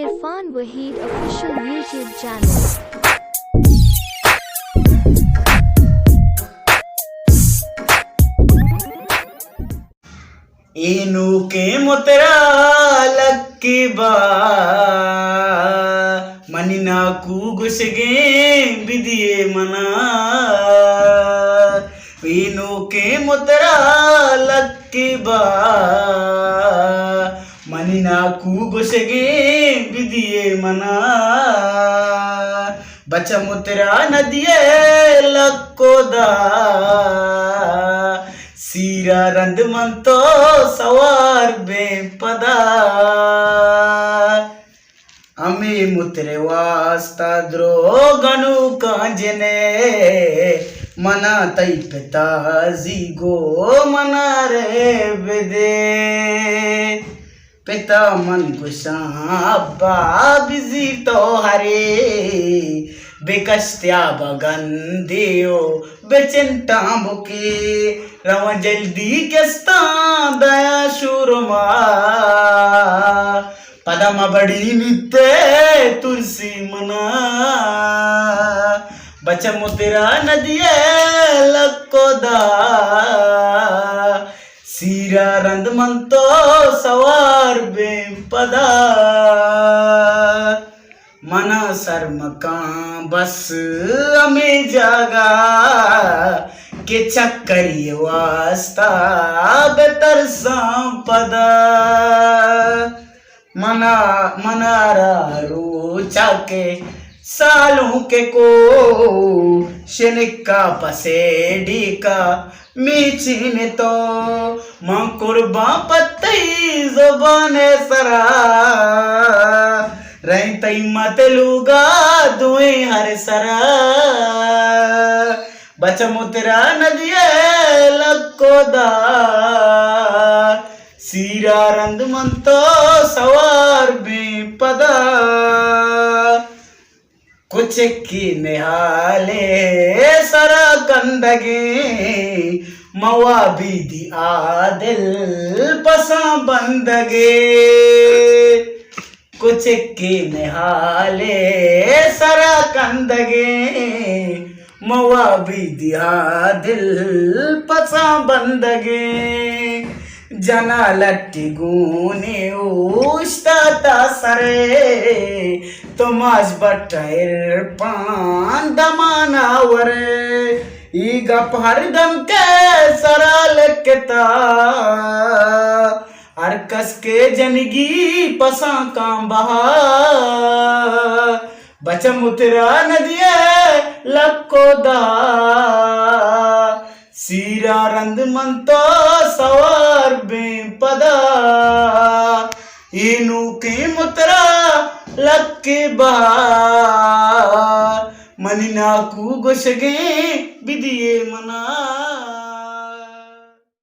Irfan Waheed official YouTube channel. ಏನು ಕೇಮೊತೆರಾ lucky ಬಾ ಮನಿ ನಾಕು ಗುಸೆಗೆ ಬಿದಿಯೇ ಮನ ಏನು ಕೇಮೊತೆರಾ ಲಕ್ಕಿ ಬಾ ಮನಿ ನಾಕು ಗುಸೆಗೆ ಬಿದಿಯೇ ಮನ ಬಚಮುತೆರಾ ನದಿಯೇ ಲಕ್ಕೋದಾ सीरा रंद मन तो सवार बेपदा अमी मुतरे वास्ता द्रोगनु कांजने मना तई पिताजी गो मना रे बेदे पिता मन गुस्सा अब्बा बिजी तो हरे बेकस्त्या बगंदियो बेचिंता बुकी रव जल्दी केस्ता दया शुरमा पदम बड़ी नित्ते तुलसी मना बचमुतिरा नदिये लक्कोदा सीरा रंद मन तो सवार बेपदा मना शर्मका बस हमें जागा के चक्करी वास्ता बेतर संपदा मनारा रोचा के सालों के को शनिका पसेडी का मीचिन तो मां कुर्बा पत्ती ज़बाने सरा रही मतलूगा दुए हर सरा बचमुतरा नदिये लक्कोदा सीरा रंद मन तो सवार बेपदा कुछ की निहाले सरा कंदगे मवा बीदी आदिल पसा बंदगे कुछ की निहाले सरा कंदगे मवा भी दिया दिल पसा बंदगे जना लट्टी गूने उस्ता सरे तुमाज बटर पान दमाना वरे ಈಗ हरदम के सरा लेकता अरकस के जनगी पसा काम बहा बचमुतरा नदिये लक्कोदा सीरा रंद मन तो सवार बेपदा इनु के मुतरा लक्के बा मनी नाकू गोशगे बिदिये मना।